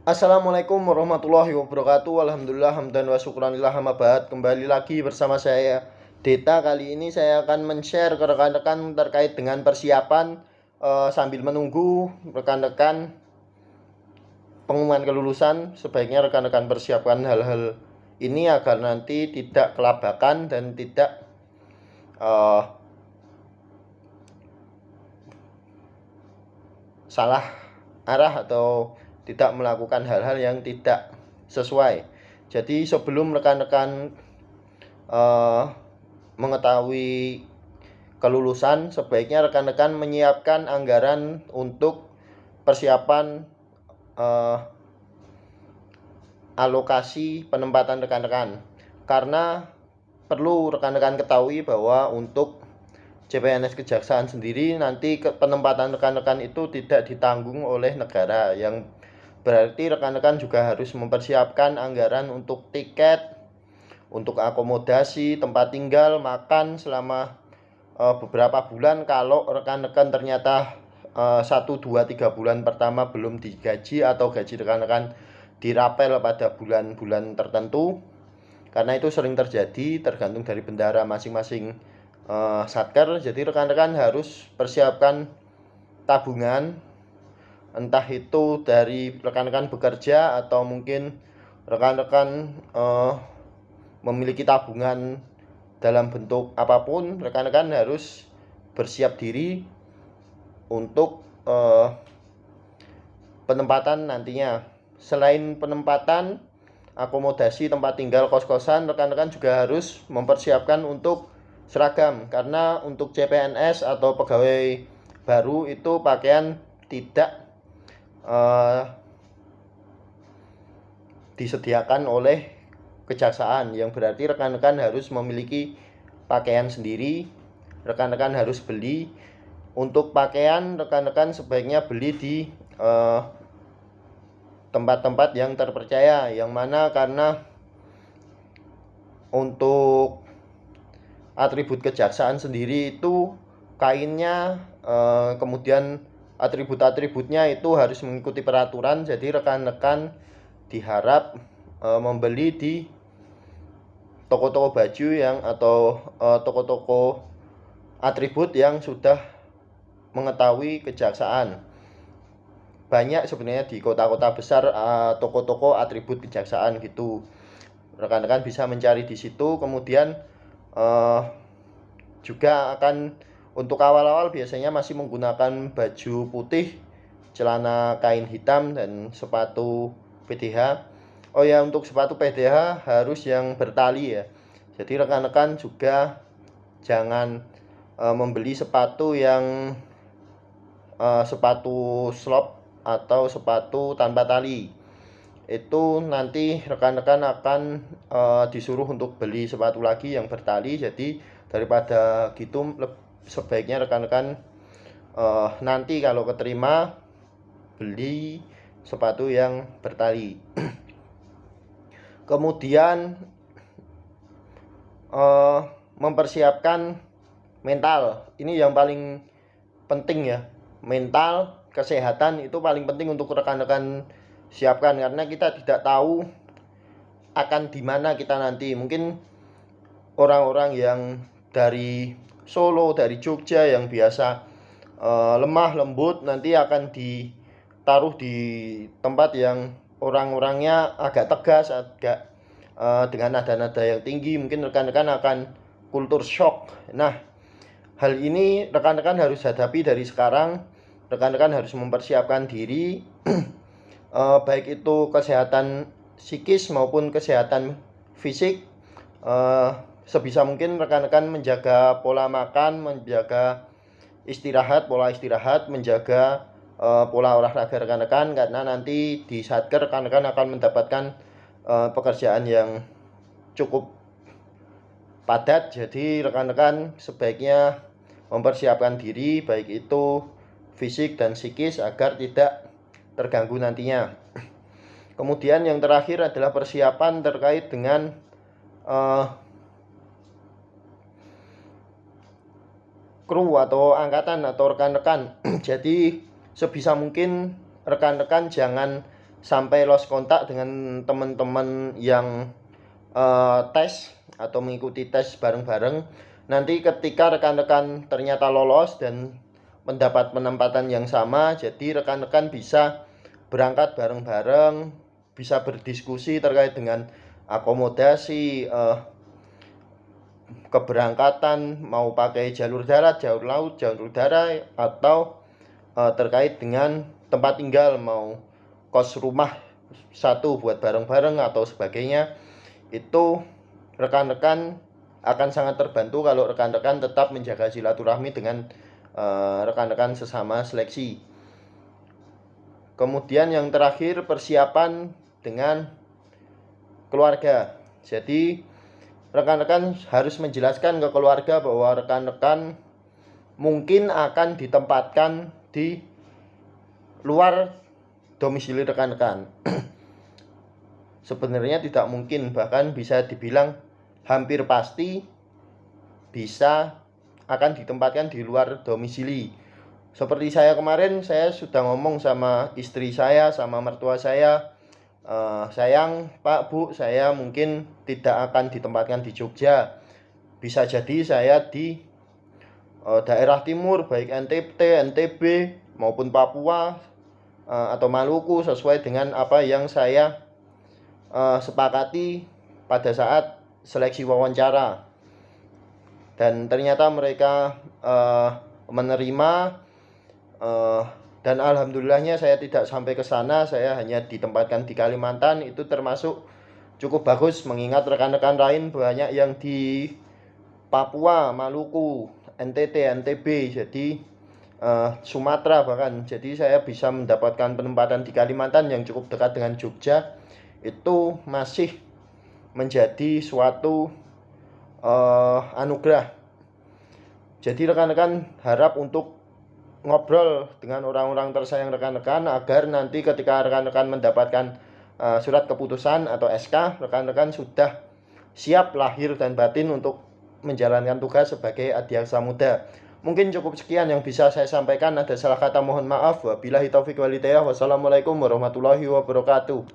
Assalamualaikum warahmatullahi wabarakatuh. Alhamdulillah hamdan wa syukranillah amma ba'd. Kembali lagi bersama saya Deta. Kali ini saya akan men-share ke rekan-rekan terkait dengan persiapan sambil menunggu rekan-rekan pengumuman kelulusan. Sebaiknya rekan-rekan persiapkan hal-hal ini agar nanti tidak kelabakan dan tidak salah arah atau tidak melakukan hal-hal yang tidak sesuai. Jadi sebelum rekan-rekan mengetahui kelulusan, sebaiknya rekan-rekan menyiapkan anggaran untuk persiapan alokasi penempatan rekan-rekan. Karena perlu rekan-rekan ketahui bahwa untuk CPNS Kejaksaan sendiri nanti penempatan rekan-rekan itu tidak ditanggung oleh negara, yang berarti rekan-rekan juga harus mempersiapkan anggaran untuk tiket, untuk akomodasi, tempat tinggal, makan selama beberapa bulan. Kalau rekan-rekan ternyata 1, 2, 3 bulan pertama belum digaji atau gaji rekan-rekan dirapel pada bulan-bulan tertentu, karena itu sering terjadi tergantung dari bendara masing-masing satker. Jadi rekan-rekan harus persiapkan tabungan, entah itu dari rekan-rekan bekerja atau mungkin rekan-rekan memiliki tabungan dalam bentuk apapun. Rekan-rekan harus bersiap diri untuk penempatan nantinya. Selain penempatan, akomodasi, tempat tinggal, kos-kosan, rekan-rekan juga harus mempersiapkan untuk seragam, karena untuk CPNS atau pegawai baru itu pakaian tidak disediakan oleh kejaksaan, yang berarti rekan-rekan harus memiliki pakaian sendiri. Rekan-rekan harus beli. Untuk pakaian, rekan-rekan sebaiknya beli di tempat-tempat yang terpercaya, yang mana karena untuk atribut kejaksaan sendiri itu kainnya, kemudian atribut-atributnya itu harus mengikuti peraturan. Jadi rekan-rekan diharap membeli di toko-toko baju yang atau toko-toko atribut yang sudah mengetahui kejaksaan. Banyak sebenarnya di kota-kota besar toko-toko atribut kejaksaan gitu. Rekan-rekan bisa mencari di situ. Kemudian juga akan untuk awal-awal biasanya masih menggunakan baju putih, celana kain hitam, dan sepatu PDH. Oh ya, untuk sepatu PDH harus yang bertali ya. Jadi rekan-rekan juga jangan membeli sepatu yang sepatu slop atau sepatu tanpa tali. Itu nanti rekan-rekan akan disuruh untuk beli sepatu lagi yang bertali. Jadi daripada gitu, sebaiknya rekan-rekan nanti kalau keterima beli sepatu yang bertali. Kemudian mempersiapkan mental. Ini yang paling penting ya. Mental, kesehatan itu paling penting untuk rekan-rekan siapkan, karena kita tidak tahu akan di mana kita nanti. Mungkin orang-orang yang dari Solo, dari Jogja yang biasa lemah lembut, nanti akan ditaruh di tempat yang orang-orangnya agak tegas, agak dengan nada-nada yang tinggi. Mungkin rekan-rekan akan kultur shock. Nah, hal ini rekan-rekan harus hadapi dari sekarang. Rekan-rekan harus mempersiapkan diri, baik itu kesehatan psikis maupun kesehatan fisik. Sebisa mungkin rekan-rekan menjaga pola makan, menjaga pola istirahat, menjaga pola olahraga rekan-rekan, karena nanti di satker rekan-rekan akan mendapatkan pekerjaan yang cukup padat. Jadi rekan-rekan sebaiknya mempersiapkan diri, baik itu fisik dan psikis, agar tidak terganggu nantinya. Kemudian yang terakhir adalah persiapan terkait dengan kru atau angkatan atau rekan-rekan. Jadi sebisa mungkin rekan-rekan jangan sampai lost kontak dengan teman-teman yang tes atau mengikuti tes bareng-bareng. Nanti ketika rekan-rekan ternyata lolos dan mendapat penempatan yang sama, jadi rekan-rekan bisa berangkat bareng-bareng, bisa berdiskusi terkait dengan akomodasi, keberangkatan, mau pakai jalur darat, jalur laut, jalur udara, atau terkait dengan tempat tinggal, mau kos rumah satu buat bareng-bareng atau sebagainya. Itu rekan-rekan akan sangat terbantu kalau rekan-rekan tetap menjaga silaturahmi dengan rekan-rekan sesama seleksi. Kemudian yang terakhir, persiapan dengan keluarga. Jadi rekan-rekan harus menjelaskan ke keluarga bahwa rekan-rekan mungkin akan ditempatkan di luar domisili rekan-rekan. Sebenarnya tidak mungkin, bahkan bisa dibilang hampir pasti bisa akan ditempatkan di luar domisili. Seperti saya kemarin, saya sudah ngomong sama istri saya, sama mertua saya, sayang Pak Bu, saya mungkin tidak akan ditempatkan di Jogja. Bisa jadi saya di daerah timur, baik NTB maupun Papua atau Maluku, sesuai dengan apa yang saya sepakati pada saat seleksi wawancara. Dan ternyata mereka menerima, dan alhamdulillahnya saya tidak sampai ke sana, saya hanya ditempatkan di Kalimantan. Itu termasuk cukup bagus, mengingat rekan-rekan lain banyak yang di Papua, Maluku, NTB, jadi Sumatera bahkan. Jadi saya bisa mendapatkan penempatan di Kalimantan yang cukup dekat dengan Jogja. Itu masih menjadi suatu anugerah. Jadi rekan-rekan harap untuk ngobrol dengan orang-orang tersayang rekan-rekan, agar nanti ketika rekan-rekan mendapatkan surat keputusan atau SK, rekan-rekan sudah siap lahir dan batin untuk menjalankan tugas sebagai adiaksa muda. Mungkin cukup sekian yang bisa saya sampaikan. Ada salah kata mohon maaf. Wabillahi taufiq wal hidayah. Wassalamualaikum warahmatullahi wabarakatuh.